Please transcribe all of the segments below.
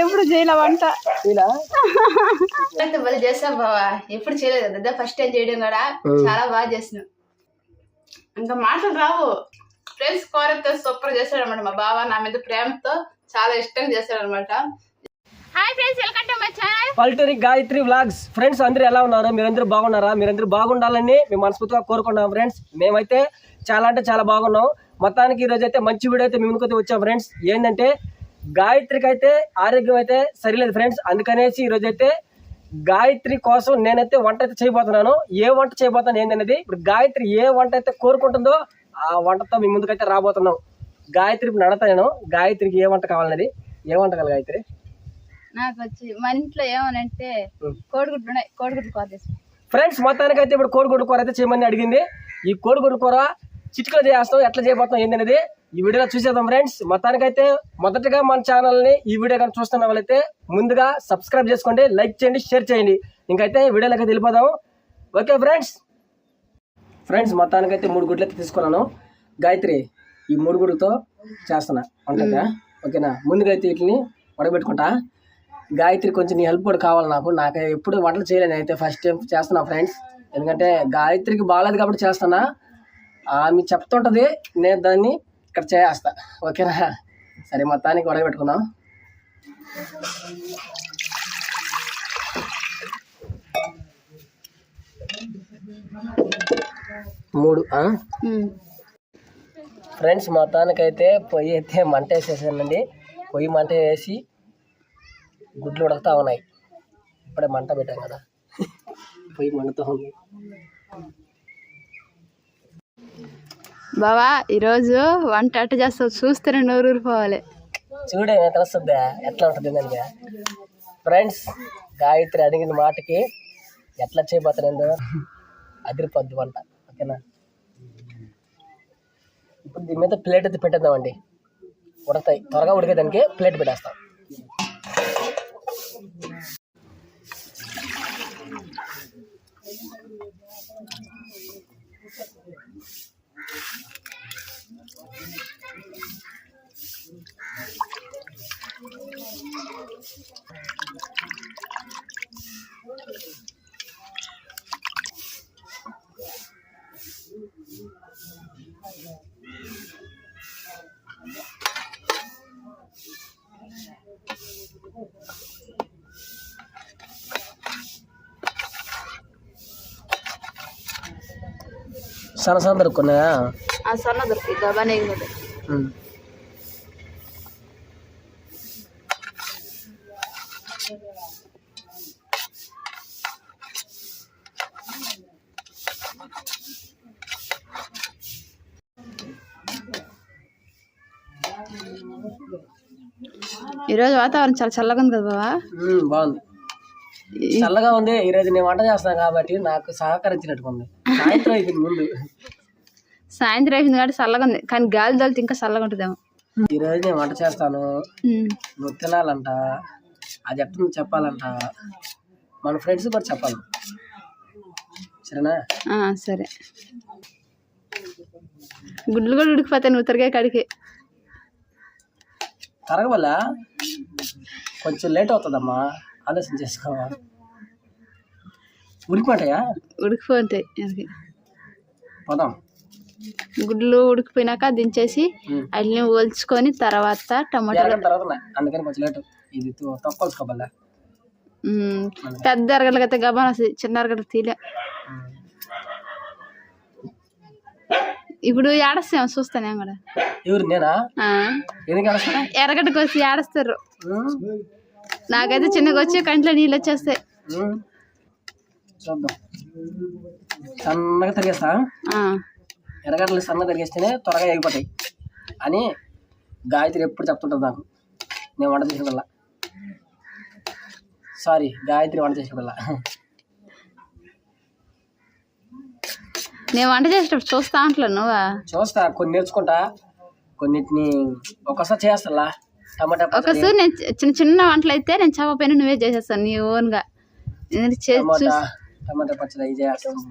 ఎప్పుడు చేయలే వంట మళ్ళీ చేస్తాం బావా, ఎప్పుడు చేయలేదు కదా, ఫస్ట్ టైం చేయడం కూడా చాలా బాగా చేసినాం. ఇంకా మాటలు రావు. ఫ్రెండ్స్ కూరతో సూపర్ చేస్తాడు అనమాట మా బావ. నా మీద ప్రేమతో చాలా ఇష్టంగా చేస్తాడు అనమాట. Hi friends, welcome to my channel పల్లెటూరి గాయత్రి వ్లాగ్స్. ఫ్రెండ్స్ అందరూ ఎలా ఉన్నారు? మీరందరూ బాగున్నారా? మీరందరూ బాగుండాలని మేము మనస్ఫూర్తిగా కోరుకున్నాం ఫ్రెండ్స్. మేమైతే చాలా అంటే చాలా బాగున్నాం. మొత్తానికి ఈరోజు అయితే మంచి వీడియో అయితే మేము ముందుకైతే వచ్చాం ఫ్రెండ్స్. ఏంటంటే గాయత్రికి అయితే ఆరోగ్యం అయితే సరిలేదు ఫ్రెండ్స్. అందుకనేసి ఈరోజు అయితే గాయత్రి కోసం నేనైతే వంట అయితే చేయబోతున్నాను. ఏ వంట చేయబోతున్నాను ఏంటనేది ఇప్పుడు గాయత్రి ఏ వంట అయితే కోరుకుంటుందో ఆ వంటతో మీ ముందుకైతే రాబోతున్నాం. గాయత్రికి నడతా నేను గాయత్రికి ఏ వంట కావాలనేది. ఏ వంట కావాలి గాయత్రి? నాకు వచ్చి మన ఇంట్లో ఏమనంటే కోడిగుడ్డు కూర చేస్తాం ఫ్రెండ్స్. మొత్తానికి అయితే ఇప్పుడు కోడిగుడ్డు కూర అయితే చేయమని అడిగింది. ఈ కోడిగుడ్డు కూర చిటికలో చేస్తాం, ఎట్లా చేయబోతాం ఏంటనేది ఈ వీడియోలో చూసేద్దాం ఫ్రెండ్స్. మొత్తానికైతే మొదటగా మన ఛానల్ని ఈ వీడియో కానీ చూస్తున్న వాళ్ళైతే ముందుగా సబ్స్క్రైబ్ చేసుకోండి, లైక్ చేయండి, షేర్ చేయండి. ఇంకైతే వీడియోలోకి వెళ్ళిపోదాం. ఓకే ఫ్రెండ్స్ మొత్తానికైతే 3 గుడ్లు అయితే తీసుకున్నాను. గాయత్రి ఈ 3 గుడ్లతో చేస్తున్నా వంటగా, ఓకేనా? ముందుగా అయితే వీటిని ఉడకబెట్టుకుంటా. గాయత్రి కొంచెం నీ హెల్ప్ కూడా కావాలి నాకు ఎప్పుడు వంటలు చేయలేను, అయితే ఫస్ట్ టైం చేస్తున్నా ఫ్రెండ్స్. ఎందుకంటే గాయత్రికి బాగాలేదు కాబట్టి చేస్తున్నా. ఆమె చెప్తుంటుంది, నేను దాన్ని ఇక్కడ చేస్తా, ఓకేనా? సరే మొత్తానికి ఉడకబెట్టుకుందాం. ఫ్రెండ్స్ మొత్తానికైతే పొయ్యి అయితే మంట వేసేసానండి. పొయ్యి మంట వేసి గుడ్లు ఉడకతా ఉన్నాయి. ఇప్పుడే మంట పెట్టాం కదా, పొయ్యి మండుతూ ఉంది. బావా ఈరోజు వంట అట్ట చేస్తావు, చూస్తేనే నోరూరిపోవాలి. చూడే తెలుస్తుందా ఎట్లా ఉంటుంది దానికి. ఫ్రెండ్స్ గాయత్రి అడిగిన మాటకి ఎట్లా చేయబోతానందో అదిరిపోద్ది వంట, ఓకేనా? ఇప్పుడు దీని మీద ప్లేట్ అయితే పెట్టేద్దామండి. ఉడతాయి త్వరగా ఉడికేదానికి ప్లేట్ పెట్టేస్తాం. సన్న దొరుకున్నాయా? సన్న దొరికి గబానే. ఈరోజు వాతావరణం చాలా చల్లగా ఉంది కదా బావా? బాగుంది, చల్లగా ఉంది. ఈరోజు నేను వంట చేస్తాను కాబట్టి నాకు సహకరించినట్టుకుంది. సాయంత్రం అయిపోయింది, ముందు సాయంత్రం అయిపోయింది కాబట్టి చల్లగా ఉంది, కానీ గాలి తోలితే ఇంకా చల్లగా ఉంటుందేమో. ఈరోజు నేను వంట చేస్తాను, నువ్వు తినాలంట, అది ఎట్లా నువ్వు చెప్పాలంట, మన ఫ్రెండ్స్ కూడా చెప్పాలి, సరేనా? సరే. గుడ్లు కూడా ఉడికిపోతాయి నువ్వు తిరిగే కాడికి. తరగవల్ల కొంచెం లేట్ అవుతుందమ్మా, ఆలోచన చేసుకోవాలి. ఉడికిపోతాయా? ఉడికిపోతాయి. పోదాం. గుడ్లు ఉడికిపోయినాక దించేసి అన్ని ఒలుచుకొని తర్వాత టమాటాలు తర్వాత, అందుకని కొంచెం లేట్. ఇది తొక్కోసుకోవాలా, పెద్ద అరగడ్డలు అయితే గబాన్ వస్తుంది, చిన్న అరగడ్డ తీలే. ఇప్పుడు ఏడస్తాం చూస్తాను నేను కూడా. ఎవరు? నేనా? ఎర్రగడ్డ కోసి ఏడస్తారు. నాకైతే చిన్నగా వచ్చి కంట్లో నీళ్ళు వచ్చేస్తాయి. చూద్దాం. సన్నగా తరిగేస్తా. ఎర్రగడ్డలు సన్నగా తరిగేస్తేనే త్వరగా ఎగిపోతాయి అని గాయత్రి ఎప్పుడు చెప్తుంటుంది నాకు. నేను వంట చేసిన వల్ల, సారీ గాయత్రి వంట చేసిన వల్ల. నేను వంట చేసేటప్పుడు చూస్తా అంటలే నువ్వా? చూస్తా, కొన్ని నేర్చుకుంటా, కొన్నిటిని ఒక్కసారి చేస్తా. టమాటా ఒకసారి నేను చిన్న చిన్న వంటలు అయితే నేను చెప్పపోయినా నువ్వే చేసేస్తాను నీ ఓన్గా. టమాటా పచ్చడి చేస్తాను.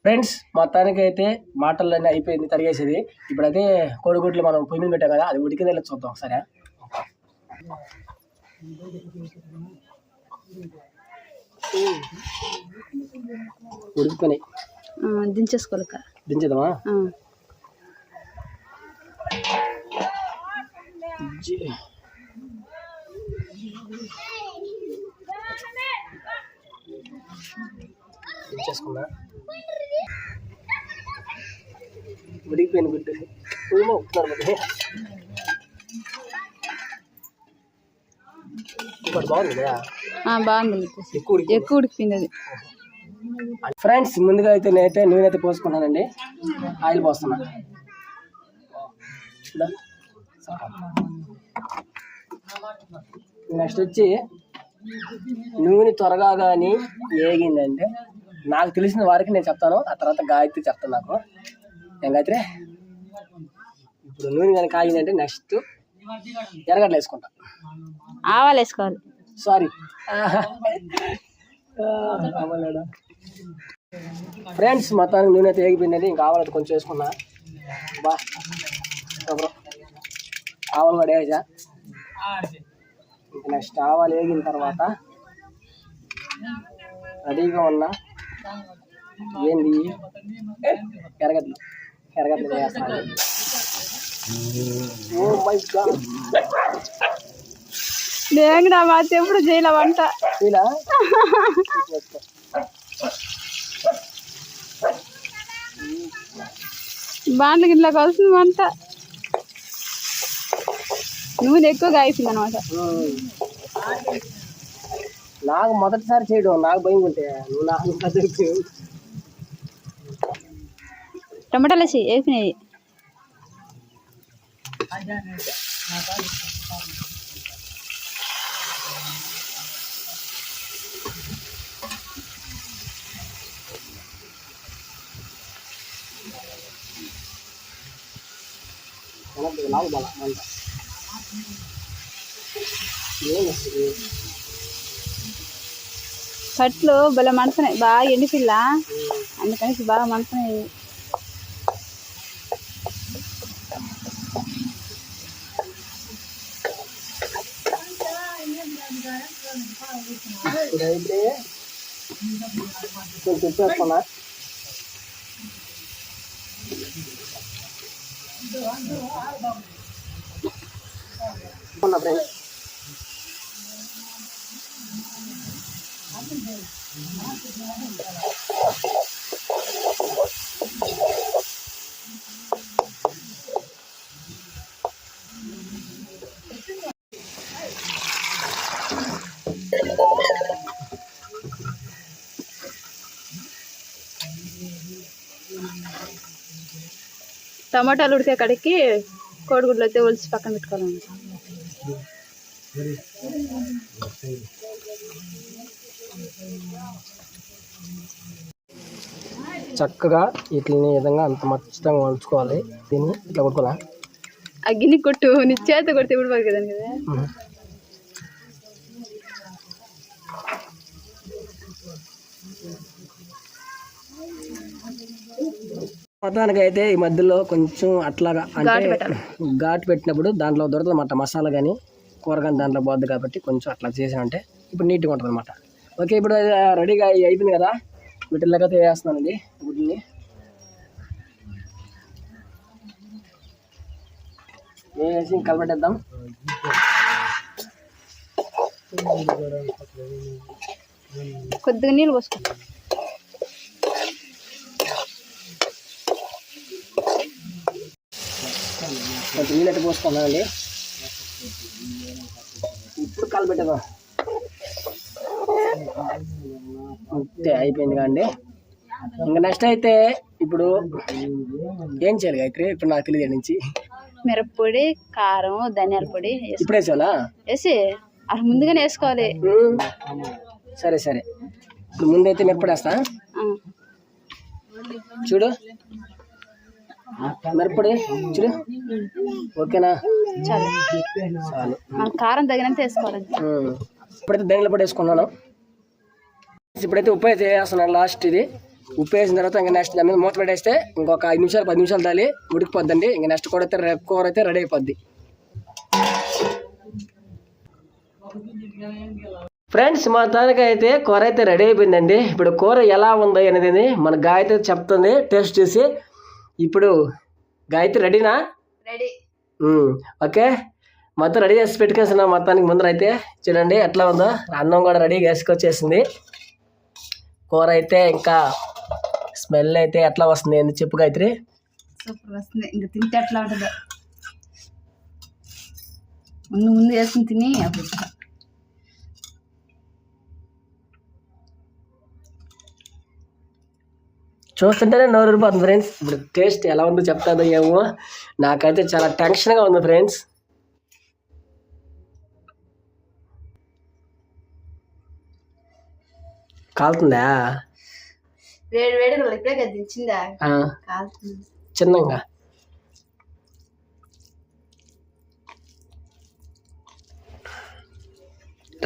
ఫ్రెండ్స్ మొత్తానికి అయితే మాటలన్నీ అయిపోయింది తరిగేసేది. ఇప్పుడైతే కోడిగుడ్లు మనం పొయ్యి మీద పెట్టాం కదా, అది ఉడికిందో లేదో చూద్దాం సరే. ఉడికిపోయినాయి, దించేసుకోవాలి. దించేద్దామా? దించేసుకున్నా. ఉడికిపోయిన గుడ్డు బాగుంది కదా, బాగుంది, ఎక్కువ ఉడికిపోయింది అది. ఫ్రెండ్స్ ముందుగా అయితే నేనైతే నూనె అయితే పోసుకున్నానండి, ఆయిల్ పోస్తున్నా. నెక్స్ట్ వచ్చి నూనె త్వరగా కానీ ఏగిందంటే నాకు తెలిసిన వారికి నేను చెప్తాను, ఆ తర్వాత గాయత్రి చెప్తాను. నాకు ఏం గాయత్రి, ఇప్పుడు నూనె కానీ కాగిందంటే నెక్స్ట్ ఎర్రగడ్డలు వేసుకుంటా. ఆవాలు వేసుకోవాలి, సారీ. ఫ్రెండ్స్ మొత్తానికి నూనె అయితే ఏగిపోయిందండి, ఇంకా ఆవాలు అయితే కొంచెం వేసుకున్నా. బా ఆవాలు కూడా వేసా. ఇంకా నెక్స్ట్ ఆవాలు వేగిన తర్వాత రెడీగా ఉన్నా ఏంది ఎర్రగడ్డలు వేస్తాను. ఓ మై గాడ్, నేను మా ఎప్పుడు చేయలే వంట. ఇలా బాండ్ల గిట్లా కలిసింది వంట, నూనె ఎక్కువగా అయిపోయింది అనమాట. నాకు మొదటిసారి చేయడం, నాకు భయం ఉంటే నువ్వు నాకు టమాటాలు వేసి వేసినాయి. కట్లు భలే మండుతున్నాయి, బాగా ఎండిపిల్ల, అందుకని బాగా మండుతున్నాయి. కొంచెం చేసుకున్నా. ఫ్రెండ్స్ టమాటాలు ఉడికే కడికి కోడిగుడ్లు అయితే ఒలిచి పక్కన పెట్టుకోవాలండి. చక్కగా ఇట్లని విధంగా అంత మచ్చితంగా ఉంచుకోవాలి. దీన్ని ఇట్లా కొట్టుకోవాలా, ఆ గిన్నె కొట్టు, నీ చేత కొడితే ఇప్పుడు పడుతుంది కదా. మొత్తానికి అయితే ఈ మధ్యలో కొంచెం అట్లాగా అంటే ఘాటు పెట్టినప్పుడు దాంట్లో దొరుకుతుంది అన్నమాట మసాలా కానీ కూర కానీ దాంట్లో పోద్ది కాబట్టి కొంచెం అట్లా చేసామంటే ఇప్పుడు నీట్గా ఉంటుంది అనమాట. ఓకే, ఇప్పుడు రెడీగా అయిపోయింది కదా, వీటిల్లోకి వేస్తున్నానండి గుడ్లని. వేసి కలపెట్టేద్దాం. కొద్దిగా నీళ్ళు పోసుకో. కొంచెం నీళ్ళు అయితే పోసుకున్నానండి, ఇప్పుడు కలపెట్టేద్దాం. అంతే అయిపోయింది కాండి. ఇంకా నెక్స్ట్ అయితే ఇప్పుడు ఏం చేయాలి గాయత్రి, ఇప్పుడు నాకు తెలియదు నుంచి. మిరప్పొడి, కారం, ధనియాల పొడి ఇప్పుడు వేసేవాళ్ళా? వేసి అసలు ముందుగానే వేసుకోవాలి. సరే సరే, ఇప్పుడు ముందైతే మిరప్పొడి వేస్తా చూడు, మిరప్పొడి చూడు. ఓకేనా? చాలు, చాలు. మన కారం తగినంత వేసుకోవాలి. ఇప్పుడైతే ధనియాల పొడి వేసుకున్నాను. ఇప్పుడైతే ఉప్పు అయితే వేస్తున్నాను లాస్ట్. ఇది ఉప్పు వేసిన తర్వాత ఇంకా నెక్స్ట్ దాని మీద మూత పెట్టేస్తే ఇంకొక 5 నిమిషాలు 10 నిమిషాలు దాలి ఉడికిపోద్దండి. ఇంకా నెక్స్ట్ కూర అయితే రెడీ అయిపోద్ది. ఫ్రెండ్స్ మొత్తానికి అయితే కూర అయితే రెడీ అయిపోయిందండి. ఇప్పుడు కూర ఎలా ఉందో అనేది మన గాయత్రి చెప్తుంది టేస్ట్ చూసి. ఇప్పుడు గాయత్రి రెడీనా? రెడీ. ఓకే, మొత్తం రెడీ చేసి పెట్టుకేసిన మొత్తానికి ముందర అయితే చూడండి ఎట్లా ఉందో. అన్నం కూడా రెడీగా వేసుకొచ్చేసింది. కూర అయితే ఇంకా స్మెల్ అయితే ఎట్లా వస్తుంది ఏంది చెప్పు గాయత్రి? సూపర్ వస్తుంది. ఇంకా తింటే ఎట్లా ఉంటుందో ముందు వేసుకుని తిని అప్పుడు చూస్తుంటేనే నోరు ఊరిపోతుంది ఫ్రెండ్స్. ఇప్పుడు టేస్ట్ ఎలా ఉందో చెప్తాదో ఏమో, నాకైతే చాలా టెన్షన్గా ఉంది ఫ్రెండ్స్. కాలుతుందా? వేడి వేడి ఇప్పుడే కదా దించిందా? కాలుతుంది చిన్నగా.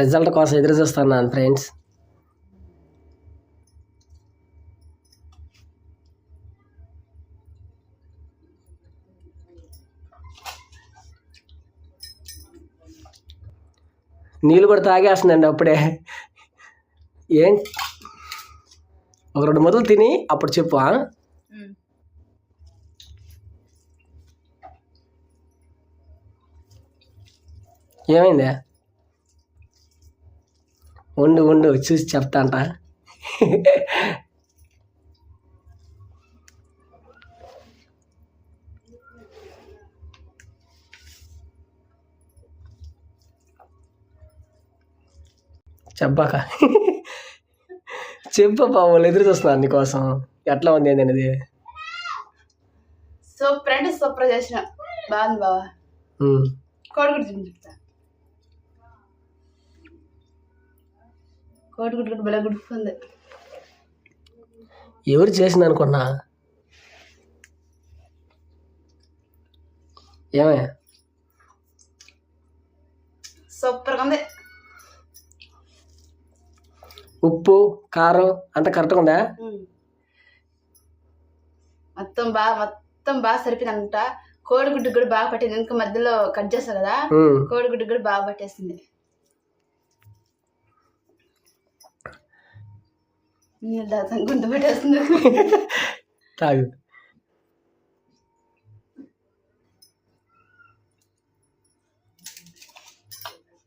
రిజల్ట్ కోసం ఎదురు చూస్తున్నాను ఫ్రెండ్స్. నీళ్ళు కూడా తాగేస్తుందండి అప్పుడే. ఏం ఒక 2 ముద్దలు తిని అప్పుడు చెప్పు. ఏమైంది? ఉండు చూసి చెప్తా అంట. చెప్పాక చెప్పా, వాళ్ళు ఎదురు చూస్తున్నారు నీకోసం. ఎట్లా ఉంది అనేది? సూపర్ అంటే సూపర్ చేసిన. బాగుంది బావా. కోడిగుడ్డు తిని చెప్తా. కోడిగుడ్డు కూడా భలే గుడుకుంది. ఎవరు చేసింది అనుకున్నా? ఏమయ్యా? సూపర్గా ఉంది. ఉప్పు కారం అంత కరెక్ట్గా ఉందా? మొత్తం బాగా సరిపోయిందంట. కోడిగుడ్డు కూడా బాగా పట్టింది. ఇంకా మధ్యలో కట్ చేస్తా కదా, కోడిగుడ్డు కూడా బాగా పట్టేసింది. గుంట పెట్టేస్తుంది. తాగు.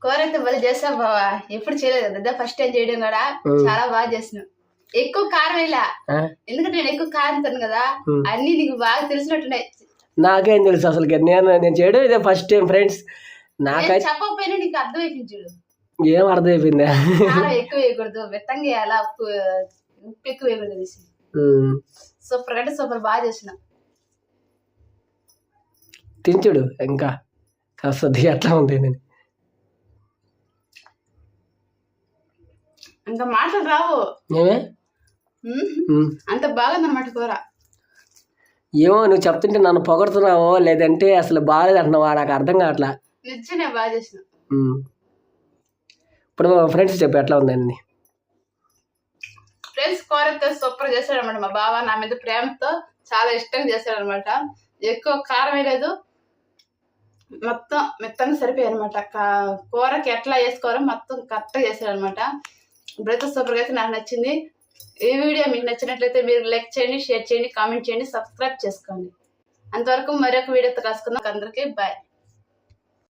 కూర అయితే భలే చేసావు బావా. ఎప్పుడు చేయలేదు కదా, ఫస్ట్ టైం చేయడం కూడా చాలా బాగా చేసినావు. ఎక్కువ కారం ఇలా, ఎందుకంటే నేను ఎక్కువ కారం తిను కదా, అన్ని నీకు బాగా తెలిసినట్టున్నాయి. నాకేం తెలుసు అసలు? నేను చేయడం ఇదే ఫస్ట్ టైం ఫ్రెండ్స్. నాకైతే చెప్పకపోయినా నీకు అర్థమైపోయింది చూడు. ఏం అర్థమైపోయిందా? కారం ఎక్కువ వేయకూడదు, మెత్తంగా వేయాలా, ఉప్పు ఎక్కువ వేయకూడదు అనేసి. సూపర్ అంటే సూపర్ బాగా చేసిన. తించుడు ఇంకా కాస్త ఎట్లా ఉంది నేను ఇంకా మాటలు రావు. అంత బాగుందన్నమాట కూర. ఏమో నువ్వు చెప్తుంటే నన్ను పొగడుతున్నావో లేదంటే అసలు బాగాలేదు అంటున్నావా నాకు అర్థం కావట్లా. నిజమే బాగా చేసిన. ఇప్పుడు ఫ్రెండ్స్ చెప్పు ఎట్లా ఉందండి? ఫ్రెండ్స్ కూర అయితే సూపర్ చేశాడనమాట మా బావ. నా మీద ప్రేమతో చాలా ఇష్టంగా చేశాడనమాట. ఎక్కువ కారం వేయలేదు, మొత్తం మెత్తంగా సరిపోయాయి అనమాట. కూరకి ఎట్లా వేసుకోవాలో మొత్తం కరెక్ట్గా చేశాడనమాట. ఇప్పుడైతే సూపర్గా అయితే నాకు నచ్చింది. ఈ వీడియో మీకు నచ్చినట్లయితే మీరు లైక్ చేయండి, షేర్ చేయండి, కామెంట్ చేయండి, సబ్స్క్రైబ్ చేసుకోండి. అంతవరకు మరొక వీడియోతో కలుసుకుందాం. అందరికీ బాయ్.